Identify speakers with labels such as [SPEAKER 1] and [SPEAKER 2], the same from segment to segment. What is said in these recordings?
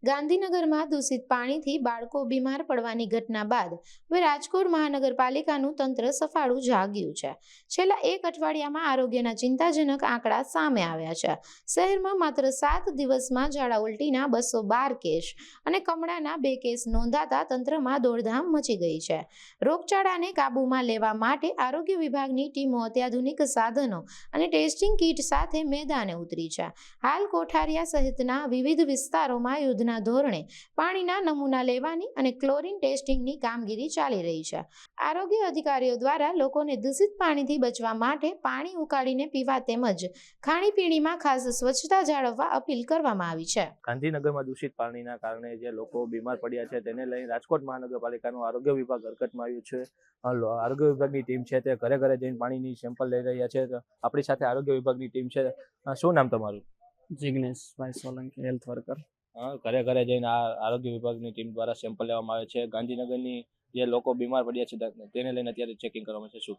[SPEAKER 1] ગાંધીનગરમાં દૂષિત પાણીથી બાળકો બીમાર પડવાની ઘટના બાદ હવે રાજકોટ મહાનગરપાલિકાનું તંત્ર સફાળું જાગ્યું છે. છેલ્લા એક અઠવાડિયામાં આરોગ્યના ચિંતાજનક આંકડા સામે આવ્યા છે. શહેરમાં માત્ર 7 દિવસમાં ઝાડા ઉલટીના 212 કેસ અને કમળાના 2 કેસ નોંધાતા તંત્રમાં દોડધામ મચી ગઈ છે. રોગચાળાને કાબૂમાં લેવા માટે આરોગ્ય વિભાગની ટીમો અત્યાધુનિક સાધનો અને ટેસ્ટિંગ કીટ સાથે મેદાને ઉતરી છે. હાલ કોઠારિયા સહિતના વિવિધ વિસ્તારોમાં યુદ્ધના ધોરણે પાણીના નમૂના લેવાની અને ક્લોરીન ટેસ્ટિંગની કામગીરી ચાલી રહી છે. આરોગ્ય અધિકારીઓ દ્વારા લોકોને દૂષિત પાણીથી બચવા માટે પાણી ઉકાળીને પીવા તેમજ ખાણીપીણીમાં ખાસ સ્વચ્છતા જાળવવા અપીલ કરવામાં આવી છે.
[SPEAKER 2] ગાંધીનગરમાં દૂષિત પાણીના કારણે જે લોકો બીમાર પડ્યા છે તેને લઈને રાજકોટ મહાનગરપાલિકાનું આરોગ્ય વિભાગ હરકતમાં આવ્યું છે. આરોગ્ય વિભાગની ટીમ છે તે ઘરે ઘરે જઈને પાણીની સેમ્પલ લઈ રહ્યા છે. આપણી સાથે આરોગ્ય વિભાગની ટીમ છે. શું નામ તમારું?
[SPEAKER 3] જિગ્નેશભાઈ સોલંકી, હેલ્થ વર્કર.
[SPEAKER 2] ઘરે ઘરે જઈને આરોગ્ય વિભાગની ટીમ દ્વારા સેમ્પલ લેવામાં આવે છે. ગાંધીનગરની જે લોકો બીમાર પડ્યા છે તેને લઈને અત્યારે ચેકિંગ કરવામાં છે. શું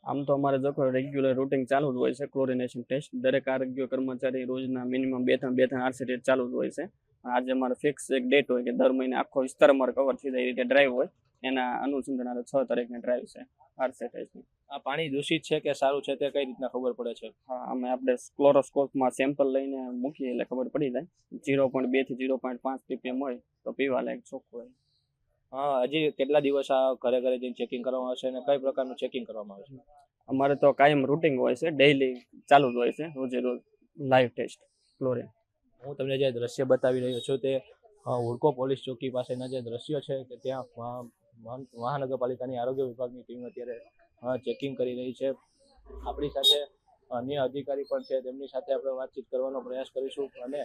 [SPEAKER 3] આમ તો અમારે જો રેગ્યુલર રૂટિન ચાલુ જ હોય છે. ક્લોરિનેશન ટેસ્ટ દરેક આરોગ્ય કર્મચારી રોજના મિનિમમ 2-3 આરસી ટેસ્ટ ચાલુ જ હોય છે. આજે અમારે ફિક્સ એક ડેટ હોય કે દર મહિને આખો વિસ્તાર અમારે કવર થઈ જાય એ રીતે ડ્રાઈવ હોય. એના અનુસંધાને 6 તારીખની ડ્રાઈવ છે આરસી ટેસ્ટની.
[SPEAKER 2] આ પાણી દૂષિત છે કે સારું છે તે કઈ રીતના ખબર પડે છે?
[SPEAKER 3] હા, અમે આપણે ક્લોરોસ્કોપમાં સેમ્પલ લઈને મૂકીએ એટલે ખબર પડી જાય. 0.2 થી 0.5 ppm હોય તો પીવા લાયક ચોખ્ખું હોય.
[SPEAKER 2] હજી કેટલા દિવસ આ ઘરે ઘરે જઈને ચેકિંગ કરવામાં આવશે અને કઈ પ્રકારનું ચેકિંગ કરવામાં આવે છે?
[SPEAKER 3] અમારે તો કાયમ રૂટિન હોય છે, ડેઈલી ચાલુ જ હોય છે, રોજે રોજ લાઈવ ટેસ્ટ ક્લોરિન.
[SPEAKER 2] હું તમને જે દ્રશ્ય બતાવી રહ્યો છું તે હુડકો પોલીસ ચોકી પાસેના જે દ્રશ્યો છે કે ત્યાં મહાનગરપાલિકાની આરોગ્ય વિભાગની ટીમ અત્યારે ચેકિંગ કરી રહી છે. આપણી સાથે અન્ય અધિકારી પણ છે, તેમની સાથે આપણે વાતચીત કરવાનો પ્રયાસ કરીશું અને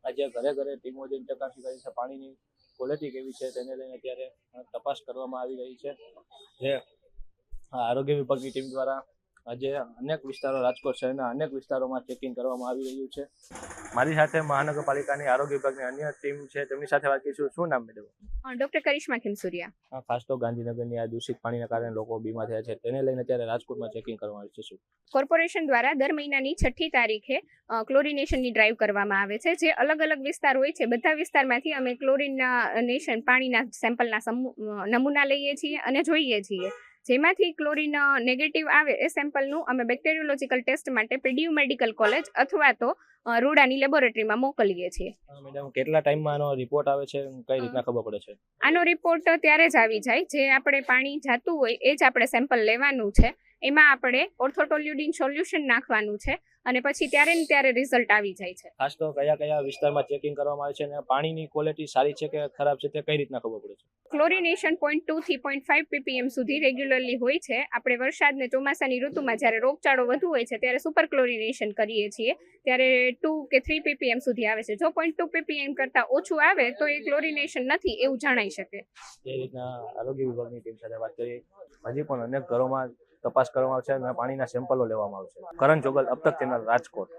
[SPEAKER 2] આજે ઘરે ઘરે ટીમો જઈને ચકાસણી કરી છે પાણીની ક્વોલિટી કેવી છે તેને લઈને અત્યારે તપાસ કરવામાં આવી રહી છે. જે આરોગ્ય વિભાગની ટીમ દ્વારા આજે અનેક વિસ્તારો, રાજકોટ શહેરના અનેક વિસ્તારોમાં ચેકિંગ કરવામાં આવી રહ્યું છે. મારી સાથે મહાનગરપાલિકાની આરોગ્ય વિભાગની અન્ય ટીમ છે, તેમની સાથે વાત કરીશું. શું નામ મેડમ?
[SPEAKER 4] ડોક્ટર કરિશ્મા ખીમસુરિયા.
[SPEAKER 2] ખાસ તો ગાંધીનગરની આ દૂષિત પાણીના કારણે લોકો બીમાર થયા છે તેને લઈને અત્યારે રાજકોટમાં ચેકિંગ કરવામાં આવે છે. શું
[SPEAKER 4] કોર્પોરેશન દ્વારા દર મહિનાની 6ઠી તારીખે ક્લોરિનેશનની ડ્રાઈવ કરવામાં આવે છે. જે અલગ અલગ વિસ્તાર હોય છે, બધા વિસ્તારમાંથી અમે ક્લોરિનેશન પાણીના સેમ્પલના નમૂના લઈએ છીએ અને જોઈએ છીએ. જેમાંથી ક્લોરીન નેગેટિવ આવે એ સેમ્પલનું અમે બેક્ટેરિયોલોજીકલ ટેસ્ટ માટે પીડીયુ મેડિકલ કોલેજ અથવા તો રૂડાની લેબોરેટરીમાં મોકલીએ છીએ.
[SPEAKER 2] મેડમ, કેટલા ટાઈમમાં આનો રિપોર્ટ આવે છે, કઈ રીતના ખબર પડે છે?
[SPEAKER 4] આનો રિપોર્ટ ત્યારે જ આવી જાય જે આપણે પાણી જાતું હોય એ જ આપણે સેમ્પલ લેવાનું છે. એમાં આપણે ઓર્થોટોલ્યુડિન સોલ્યુશન નાખવાનું છે અને પછી ત્યારે ને ત્યારે રિઝલ્ટ આવી જાય છે.
[SPEAKER 2] ખાસ તો કયા કયા વિસ્તારમાં ચેકિંગ કરવામાં આવે છે અને પાણીની ક્વોલિટી સારી છે કે ખરાબ છે તે કઈ રીતના ખબર પડે છે?
[SPEAKER 4] ક્લોરિનેશન 0.2 થી 0.5 ppm સુધી રેગ્યુલરલી હોય છે. આપણે વરસાદ ને ચોમાસાની ઋતુમાં જ્યારે રોગચાળો વધુ હોય છે ત્યારે સુપર ક્લોરિનેશન કરીએ છીએ, ત્યારે 2 કે 3 ppm સુધી આવે છે. જો 0.2 ppm કરતાં ઓછું આવે તો એ ક્લોરિનેશન નથી એવું જણાઈ શકે.
[SPEAKER 2] એ રીતના આરોગ્ય વિભાગની ટીમ સાથે વાત કરી. હજી પણ અનેક ઘરોમાં તપાસ કરવામાં આવશે અને પાણીના સેમ્પલો લેવામાં આવશે. કરણ જોગલ, અબ તક ચેનલ, રાજકોટ.